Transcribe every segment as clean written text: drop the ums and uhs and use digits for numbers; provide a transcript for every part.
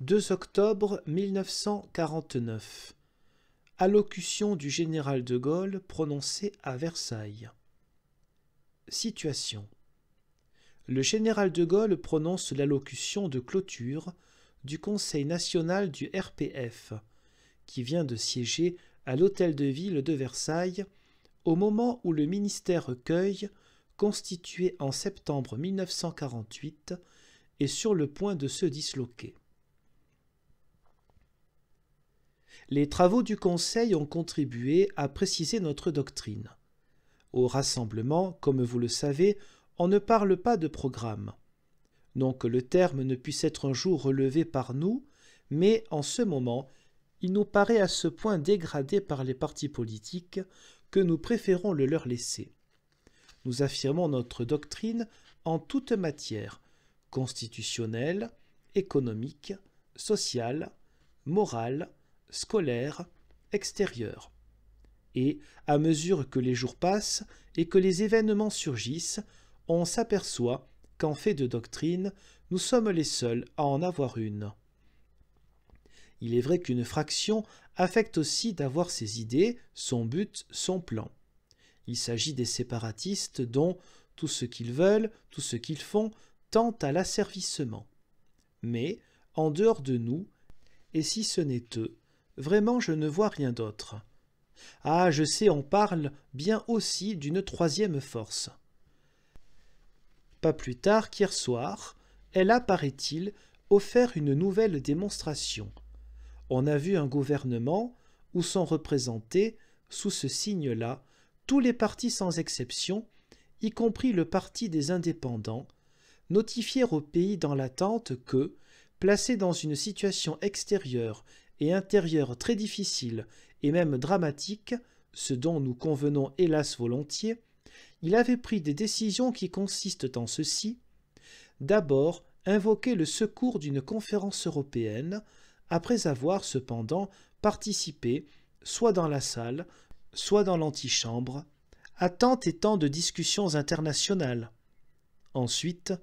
2 octobre 1949. Allocution du général de Gaulle prononcée à Versailles. Situation. Le général de Gaulle prononce l'allocution de clôture du Conseil national du RPF, qui vient de siéger à l'Hôtel de Ville de Versailles au moment où le ministère Recueil, constitué en septembre 1948, est sur le point de se disloquer. Les travaux du Conseil ont contribué à préciser notre doctrine. Au rassemblement, comme vous le savez, on ne parle pas de programme. Non que le terme ne puisse être un jour relevé par nous, mais en ce moment, il nous paraît à ce point dégradé par les partis politiques que nous préférons le leur laisser. Nous affirmons notre doctrine en toute matière, constitutionnelle, économique, sociale, morale, scolaire, extérieure. Et, à mesure que les jours passent et que les événements surgissent, on s'aperçoit qu'en fait de doctrine, nous sommes les seuls à en avoir une. Il est vrai qu'une fraction affecte aussi d'avoir ses idées, son but, son plan. Il s'agit des séparatistes dont tout ce qu'ils veulent, tout ce qu'ils font, tend à l'asservissement. Mais, en dehors de nous, et si ce n'est eux, vraiment je ne vois rien d'autre. Ah, je sais, on parle bien aussi d'une troisième force. Pas plus tard qu'hier soir, elle a, paraît-il, offert une nouvelle démonstration. On a vu un gouvernement où sont représentés, sous ce signe-là, tous les partis sans exception, y compris le parti des indépendants, notifier au pays dans l'attente que, placé dans une situation extérieure et intérieure très difficile et même dramatique, ce dont nous convenons hélas volontiers, il avait pris des décisions qui consistent en ceci: d'abord, invoquer le secours d'une conférence européenne, après avoir cependant participé, soit dans la salle, soit dans l'antichambre, à tant et tant de discussions internationales. Ensuite,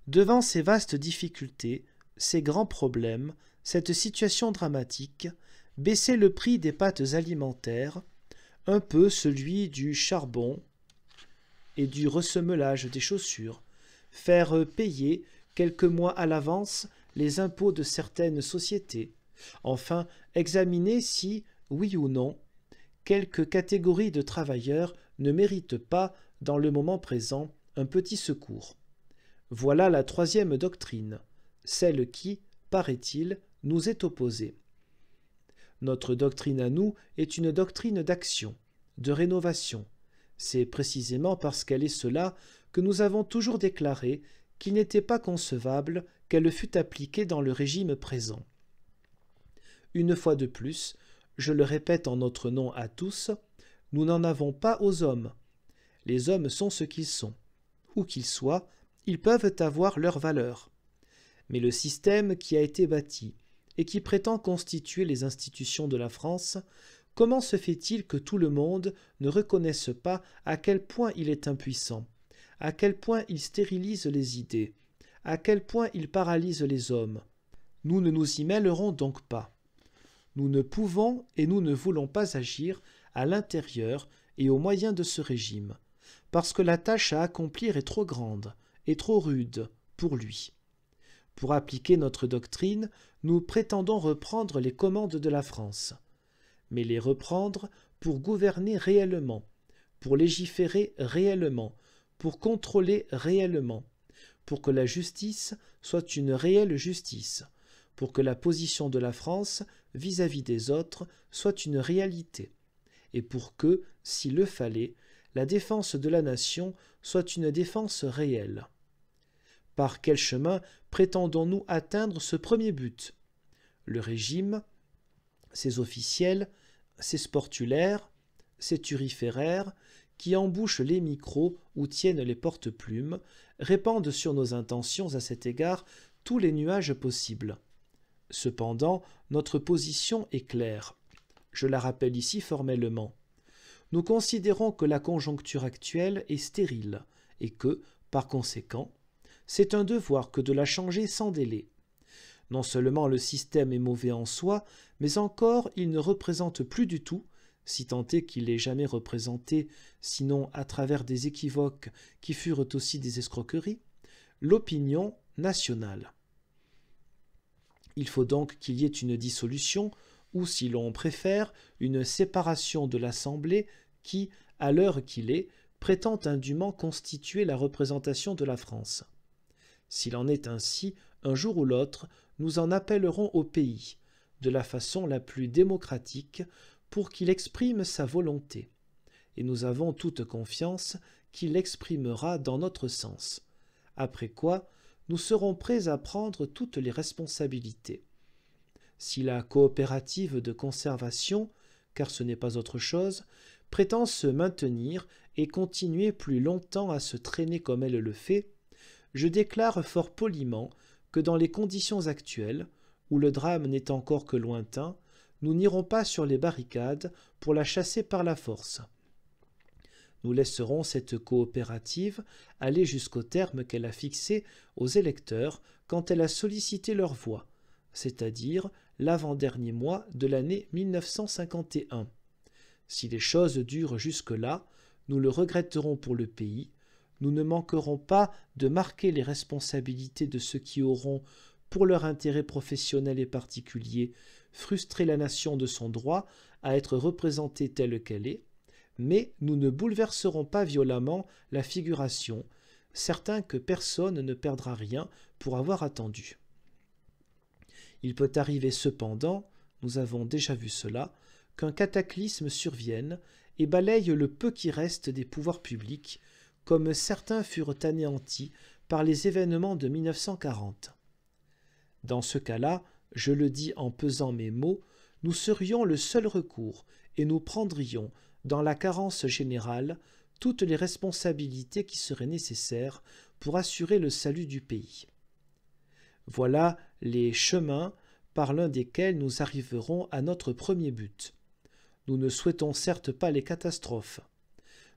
devant ces vastes difficultés, ces grands problèmes, cette situation dramatique, baisser le prix des pâtes alimentaires, un peu celui du charbon et du ressemelage des chaussures, faire payer quelques mois à l'avance les impôts de certaines sociétés, enfin examiner si, oui ou non, quelques catégories de travailleurs ne méritent pas, dans le moment présent, un petit secours. Voilà la troisième doctrine, celle qui, paraît-il, nous est opposée. Notre doctrine à nous est une doctrine d'action, de rénovation. C'est précisément parce qu'elle est cela que nous avons toujours déclaré qu'il n'était pas concevable qu'elle fût appliquée dans le régime présent. Une fois de plus, je le répète en notre nom à tous, nous n'en avons pas aux hommes. Les hommes sont ce qu'ils sont. Où qu'ils soient, ils peuvent avoir leur valeur. Mais le système qui a été bâti et qui prétend constituer les institutions de la France, comment se fait-il que tout le monde ne reconnaisse pas à quel point il est impuissant, à quel point il stérilise les idées, à quel point il paralyse les hommes? Nous ne nous y mêlerons donc pas. Nous ne pouvons et nous ne voulons pas agir à l'intérieur et au moyen de ce régime, parce que la tâche à accomplir est trop grande et trop rude pour lui. Pour appliquer notre doctrine, nous prétendons reprendre les commandes de la France, mais les reprendre pour gouverner réellement, pour légiférer réellement, pour contrôler réellement, pour que la justice soit une réelle justice, pour que la position de la France vis-à-vis des autres soit une réalité, et pour que, s'il le fallait, la défense de la nation soit une défense réelle. Par quel chemin prétendons-nous atteindre ce premier but? Le régime, ses officiels, ses sportulaires, ses turiféraires, qui embouchent les micros ou tiennent les porte-plumes, répandent sur nos intentions à cet égard tous les nuages possibles. Cependant, notre position est claire. Je la rappelle ici formellement. Nous considérons que la conjoncture actuelle est stérile et que, par conséquent, c'est un devoir que de la changer sans délai. Non seulement le système est mauvais en soi, mais encore il ne représente plus du tout, si tant est qu'il l'ait jamais représenté, sinon à travers des équivoques qui furent aussi des escroqueries, l'opinion nationale. Il faut donc qu'il y ait une dissolution, ou si l'on préfère, une séparation de l'Assemblée qui, à l'heure qu'il est, prétend indûment constituer la représentation de la France. S'il en est ainsi, un jour ou l'autre, nous en appellerons au pays, de la façon la plus démocratique, pour qu'il exprime sa volonté. Et nous avons toute confiance qu'il l'exprimera dans notre sens. Après quoi, nous serons prêts à prendre toutes les responsabilités. Si la coopérative de conservation, car ce n'est pas autre chose, prétend se maintenir et continuer plus longtemps à se traîner comme elle le fait, je déclare fort poliment que dans les conditions actuelles, où le drame n'est encore que lointain, nous n'irons pas sur les barricades pour la chasser par la force. Nous laisserons cette coopérative aller jusqu'au terme qu'elle a fixé aux électeurs quand elle a sollicité leur voix, c'est-à-dire l'avant-dernier mois de l'année 1951. Si les choses durent jusque-là, nous le regretterons pour le pays. Nous ne manquerons pas de marquer les responsabilités de ceux qui auront, pour leur intérêt professionnel et particulier, frustré la nation de son droit à être représentée telle qu'elle est, mais nous ne bouleverserons pas violemment la figuration, certains que personne ne perdra rien pour avoir attendu. Il peut arriver cependant, nous avons déjà vu cela, qu'un cataclysme survienne et balaye le peu qui reste des pouvoirs publics, comme certains furent anéantis par les événements de 1940. Dans ce cas-là, je le dis en pesant mes mots, nous serions le seul recours et nous prendrions, dans la carence générale, toutes les responsabilités qui seraient nécessaires pour assurer le salut du pays. Voilà les chemins par l'un desquels nous arriverons à notre premier but. Nous ne souhaitons certes pas les catastrophes.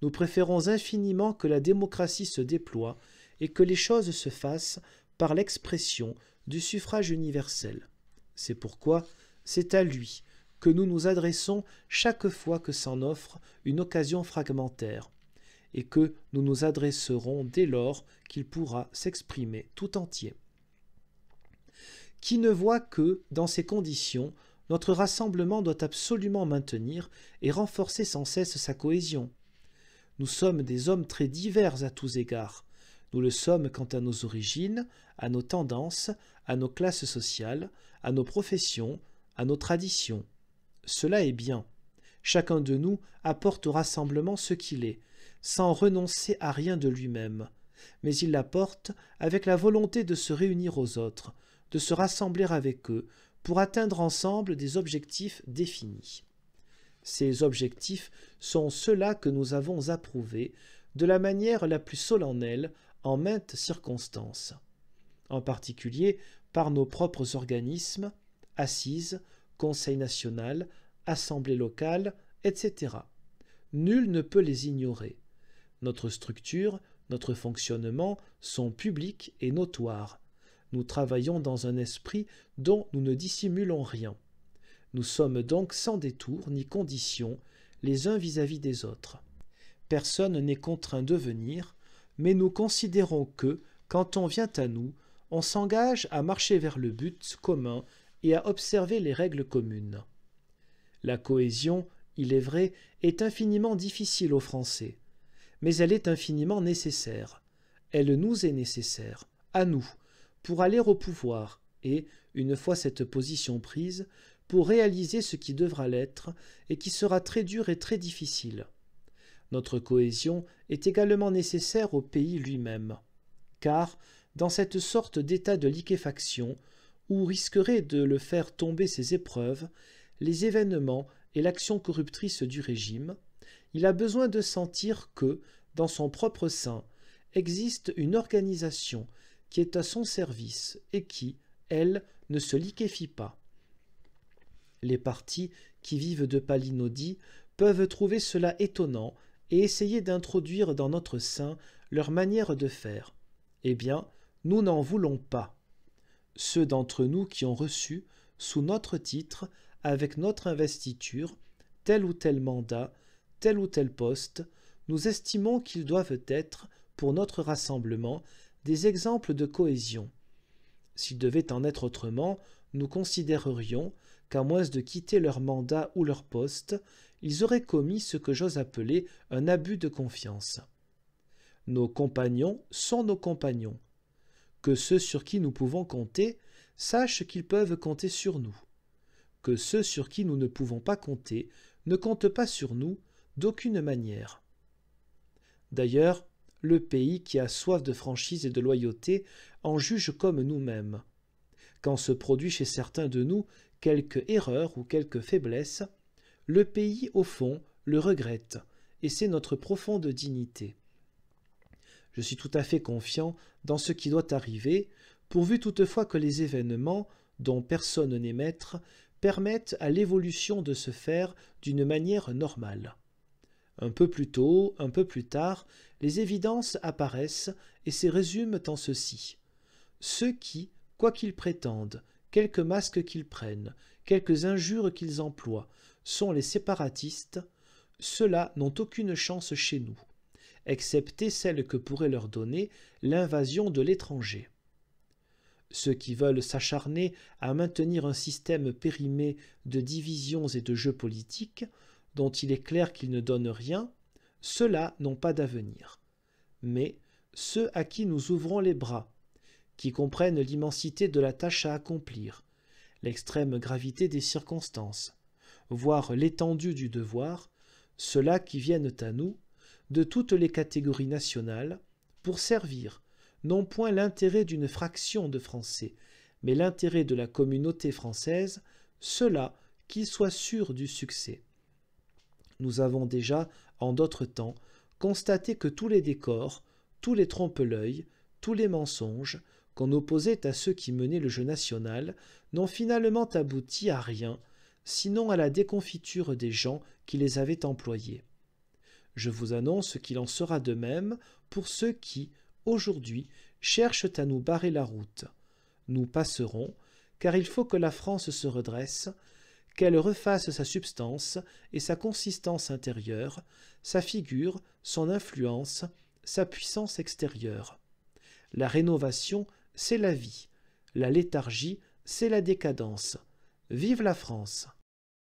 Nous préférons infiniment que la démocratie se déploie et que les choses se fassent par l'expression du suffrage universel. C'est pourquoi c'est à lui que nous nous adressons chaque fois que s'en offre une occasion fragmentaire, et que nous nous adresserons dès lors qu'il pourra s'exprimer tout entier. Qui ne voit que, dans ces conditions, notre rassemblement doit absolument maintenir et renforcer sans cesse sa cohésion. Nous sommes des hommes très divers à tous égards. Nous le sommes quant à nos origines, à nos tendances, à nos classes sociales, à nos professions, à nos traditions. Cela est bien. Chacun de nous apporte au rassemblement ce qu'il est, sans renoncer à rien de lui-même, mais il l'apporte avec la volonté de se réunir aux autres, de se rassembler avec eux, pour atteindre ensemble des objectifs définis. Ces objectifs sont ceux-là que nous avons approuvés de la manière la plus solennelle en maintes circonstances, en particulier par nos propres organismes, assises, Conseil national, Assemblée locale, etc. Nul ne peut les ignorer. Notre structure, notre fonctionnement sont publics et notoires. Nous travaillons dans un esprit dont nous ne dissimulons rien. Nous sommes donc sans détour ni condition les uns vis-à-vis des autres. Personne n'est contraint de venir, mais nous considérons que, quand on vient à nous, on s'engage à marcher vers le but commun et à observer les règles communes. La cohésion, il est vrai, est infiniment difficile aux Français, mais elle est infiniment nécessaire. Elle nous est nécessaire, à nous, pour aller au pouvoir et, une fois cette position prise, pour réaliser ce qui devra l'être et qui sera très dur et très difficile. Notre cohésion est également nécessaire au pays lui-même, car, dans cette sorte d'état de liquéfaction, où risqueraient de le faire tomber ses épreuves, les événements et l'action corruptrice du régime, il a besoin de sentir que, dans son propre sein, existe une organisation qui est à son service et qui, elle, ne se liquéfie pas. Les partis qui vivent de palinodie peuvent trouver cela étonnant et essayer d'introduire dans notre sein leur manière de faire. Eh bien, nous n'en voulons pas. ceux d'entre nous qui ont reçu, sous notre titre, avec notre investiture, tel ou tel mandat, tel ou tel poste, nous estimons qu'ils doivent être, pour notre rassemblement, des exemples de cohésion. S'il devait en être autrement, nous considérerions qu'à moins de quitter leur mandat ou leur poste, ils auraient commis ce que j'ose appeler un abus de confiance. Nos compagnons sont nos compagnons. Que ceux sur qui nous pouvons compter sachent qu'ils peuvent compter sur nous. Que ceux sur qui nous ne pouvons pas compter ne comptent pas sur nous d'aucune manière. D'ailleurs, le pays qui a soif de franchise et de loyauté en juge comme nous-mêmes. Quand se produit chez certains de nous quelque erreur ou quelque faiblesse, le pays, au fond, le regrette, et c'est notre profonde dignité. Je suis tout à fait confiant dans ce qui doit arriver, pourvu toutefois que les événements, dont personne n'est maître, permettent à l'évolution de se faire d'une manière normale. Un peu plus tôt, un peu plus tard, les évidences apparaissent et se résument en ceci. Ceux qui, quoi qu'ils prétendent, quelques masques qu'ils prennent, quelques injures qu'ils emploient, sont les séparatistes, ceux-là n'ont aucune chance chez nous, excepté celle que pourrait leur donner l'invasion de l'étranger. Ceux qui veulent s'acharner à maintenir un système périmé de divisions et de jeux politiques, dont il est clair qu'ils ne donnent rien, ceux-là n'ont pas d'avenir. Mais ceux à qui nous ouvrons les bras, qui comprennent l'immensité de la tâche à accomplir, l'extrême gravité des circonstances, voire l'étendue du devoir, ceux-là qui viennent à nous, de toutes les catégories nationales, pour servir, non point l'intérêt d'une fraction de Français, mais l'intérêt de la communauté française, ceux-là qu'ils soient sûrs du succès. Nous avons déjà, en d'autres temps, constaté que tous les décors, tous les trompe-l'œil, tous les mensonges qu'on opposait à ceux qui menaient le jeu national n'ont finalement abouti à rien, sinon à la déconfiture des gens qui les avaient employés. Je vous annonce qu'il en sera de même pour ceux qui, aujourd'hui, cherchent à nous barrer la route. Nous passerons, car il faut que la France se redresse, qu'elle refasse sa substance et sa consistance intérieure, sa figure, son influence, sa puissance extérieure. La rénovation, c'est la vie. La léthargie, c'est la décadence. Vive la France!